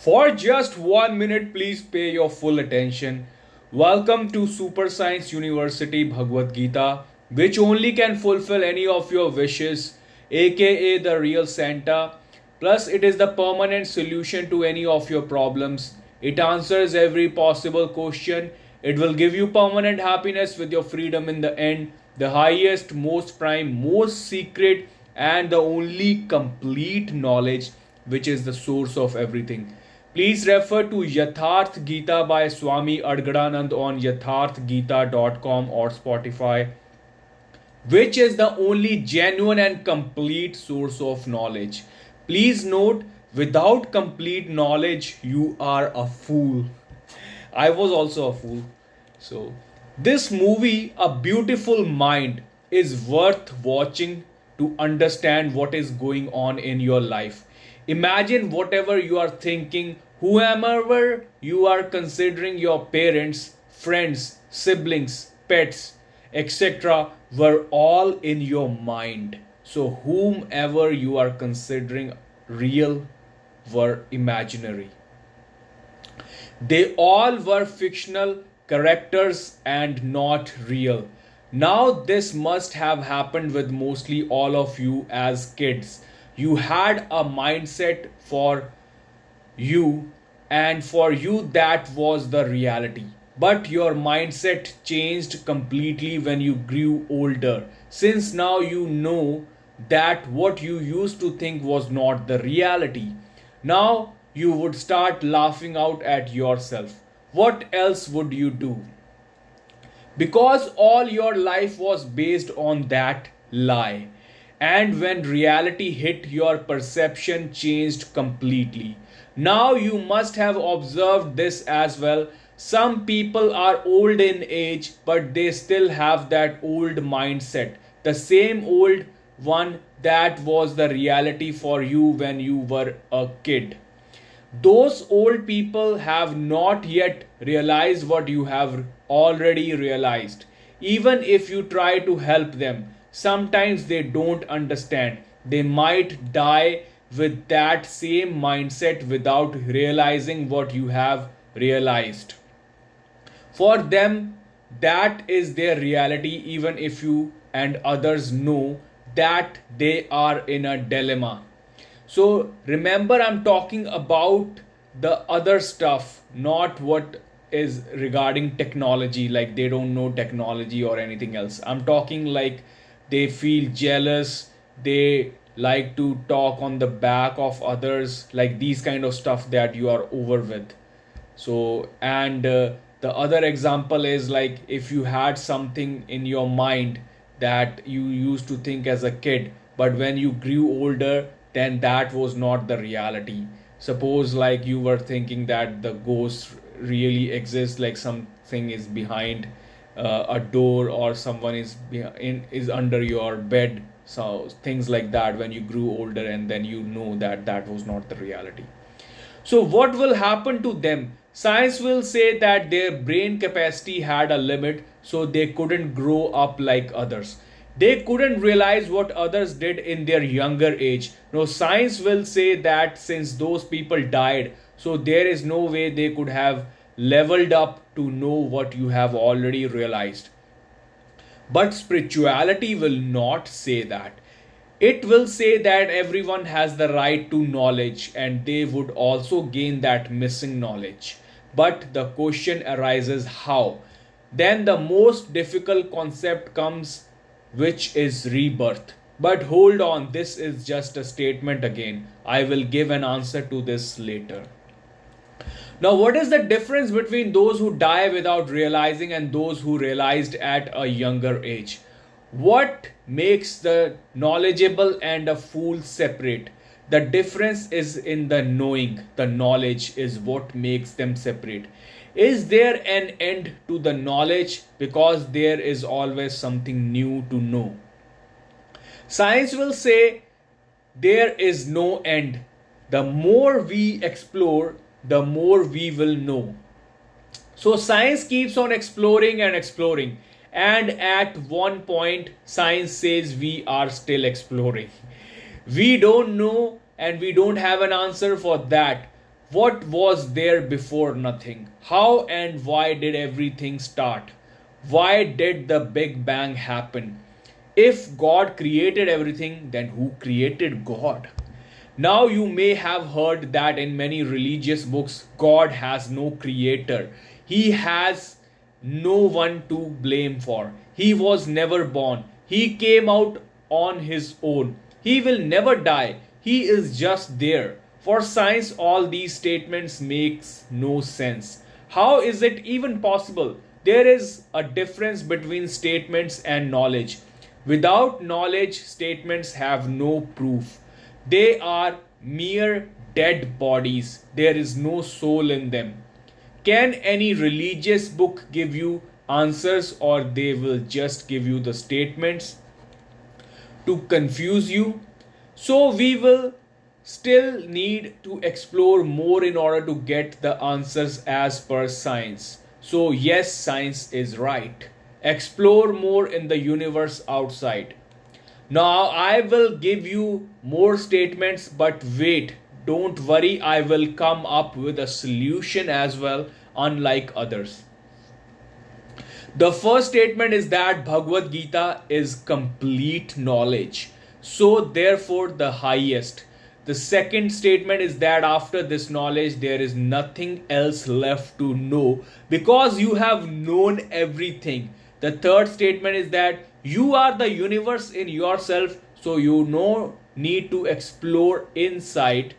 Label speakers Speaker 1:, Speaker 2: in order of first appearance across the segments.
Speaker 1: For just 1 minute, please pay your full attention. Welcome to Super Science University Bhagavad-Gita, which only can fulfill any of your wishes, aka the real Santa. Plus, it is the permanent solution to any of your problems. It answers every possible question. It will give you permanent happiness with your freedom in the end. The highest, most prime, most secret, and the only complete knowledge, which is the source of everything. Please refer to Yatharth Gita by Swami Adgadanand on yatharthgita.com or Spotify, which is the only genuine and complete source of knowledge. Please note, without complete knowledge, you are a fool. I was also a fool. So, this movie, A Beautiful Mind, is worth watching to understand what is going on in your life. Imagine whatever you are thinking, whomever you are considering your parents, friends, siblings, pets, etc., were all in your mind. So, whomever you are considering real were imaginary. They all were fictional characters and not real. Now, this must have happened with mostly all of you as kids. You had a mindset for you, and for you, that was the reality. But your mindset changed completely when you grew older, since now you know that what you used to think was not the reality. Now you would start laughing out at yourself. What else would you do? Because all your life was based on that lie. And when reality hit, your perception changed completely. Now you must have observed this as well. Some people are old in age, but they still have that old mindset. The same old one that was the reality for you when you were a kid. Those old people have not yet realized what you have already realized. Even if you try to help them, sometimes they don't understand. They might die with that same mindset without realizing what you have realized. For them, that is their reality, even if you and others know that they are in a dilemma. So remember, I'm talking about the other stuff, not what is regarding technology, like they don't know technology or anything else. I'm talking like they feel jealous, they like to talk on the back of others, like these kind of stuff that you are over with. So, and the other example is like if you had something in your mind that you used to think as a kid, but when you grew older, then that was not the reality. Suppose like you were thinking that the ghost really exists, like something is behind a door, or someone is under your bed. So things like that, when you grew older, and then you know that that was not the reality. So, what will happen to them? Science will say that their brain capacity had a limit, so they couldn't grow up like others. They couldn't realize what others did in their younger age. No, science will say that since those people died, so there is no way they could have leveled up to know what you have already realized. But spirituality will not say that. It will say that everyone has the right to knowledge and they would also gain that missing knowledge. But the question arises how? Then the most difficult concept comes, which is rebirth. But hold on, this is just a statement again. I will give an answer to this later. Now, what is the difference between those who die without realizing and those who realized at a younger age? What makes the knowledgeable and a fool separate? The difference is in the knowing. The knowledge is what makes them separate. Is there an end to the knowledge? Because there is always something new to know. Science will say there is no end. The more we explore, the more we will know. So science keeps on exploring and exploring. And at one point, science says we are still exploring. We don't know and we don't have an answer for that. What was there before nothing? How and why did everything start? Why did the Big Bang happen? If God created everything, then who created God? Now, you may have heard that in many religious books, God has no creator. He has no one to blame for. He was never born. He came out on his own. He will never die. He is just there. For science, all these statements makes no sense. How is it even possible? There is a difference between statements and knowledge. Without knowledge, statements have no proof. They are mere dead bodies. There is no soul in them. Can any religious book give you answers, or they will just give you the statements to confuse you? So we will still need to explore more in order to get the answers as per science. So yes, science is right. Explore more in the universe outside. Now I will give you more statements, but wait, don't worry, I will come up with a solution as well, unlike others. The first statement is that Bhagavad Gita is complete knowledge, so therefore the highest. The second statement is that after this knowledge, there is nothing else left to know because you have known everything. The third statement is that you are the universe in yourself, so you no need to explore inside,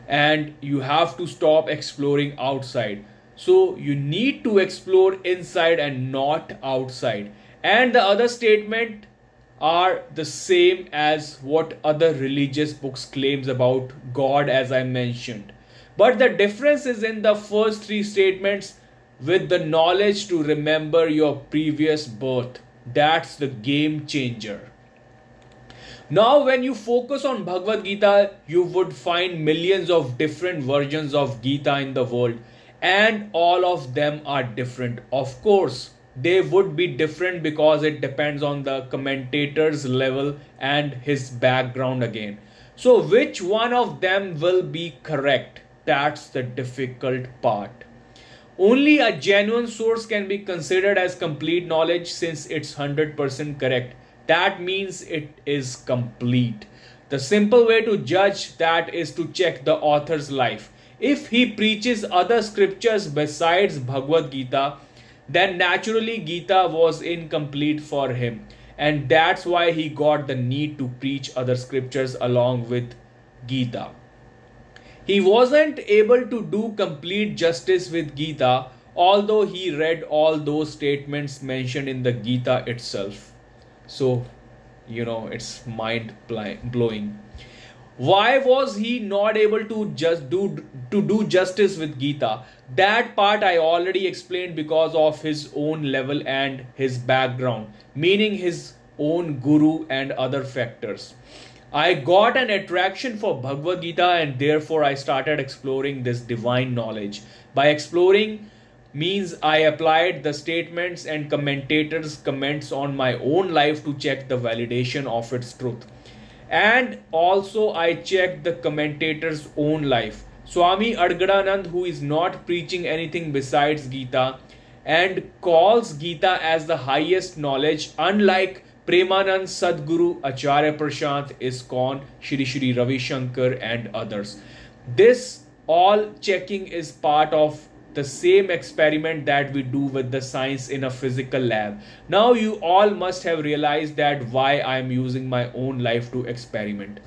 Speaker 1: and you have to stop exploring outside. So you need to explore inside and not outside. And the other statement are the same as what other religious books claims about God, as I mentioned. But the difference is in the first three statements with the knowledge to remember your previous birth. That's the game changer. Now, when you focus on Bhagavad Gita, you would find millions of different versions of Gita in the world, and all of them are different. Of course, they would be different because it depends on the commentator's level and his background again. So, which one of them will be correct? That's the difficult part. Only a genuine source can be considered as complete knowledge since it's 100% correct. That means it is complete. The simple way to judge that is to check the author's life. If he preaches other scriptures besides Bhagavad Gita, then naturally Gita was incomplete for him. And that's why he got the need to preach other scriptures along with Gita. He wasn't able to do complete justice with Gita, although he read all those statements mentioned in the Gita itself. So, it's mind blowing. Why was he not able to just do justice with Gita? That part I already explained because of his own level and his background, meaning his own guru and other factors. I got an attraction for Bhagavad Gita, and therefore I started exploring this divine knowledge. By exploring means I applied the statements and commentators' comments on my own life to check the validation of its truth. And also I checked the commentator's own life. Swami Adgadanand, who is not preaching anything besides Gita and calls Gita as the highest knowledge, unlike Premanand Sadguru, Acharya Prashant, ISKCON, Shri Shri Ravi Shankar and others. This all checking is part of the same experiment that we do with the science in a physical lab. Now you all must have realized that why I am using my own life to experiment.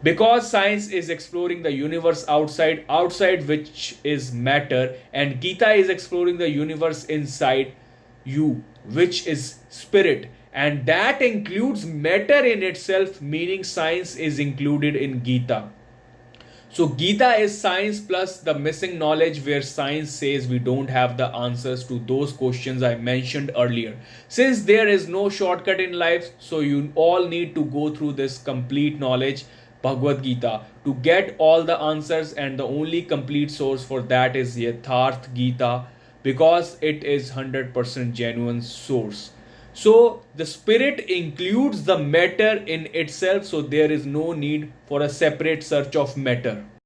Speaker 1: Because science is exploring the universe outside which is matter, and Gita is exploring the universe inside you, which is spirit. And that includes matter in itself, meaning science is included in Gita. So Gita is science plus the missing knowledge, where science says we don't have the answers to those questions I mentioned earlier. Since there is no shortcut in life, so you all need to go through this complete knowledge, Bhagavad Gita, to get all the answers, and the only complete source for that is Yatharth Gita, because it is 100% genuine source. So the spirit includes the matter in itself, so there is no need for a separate search of matter.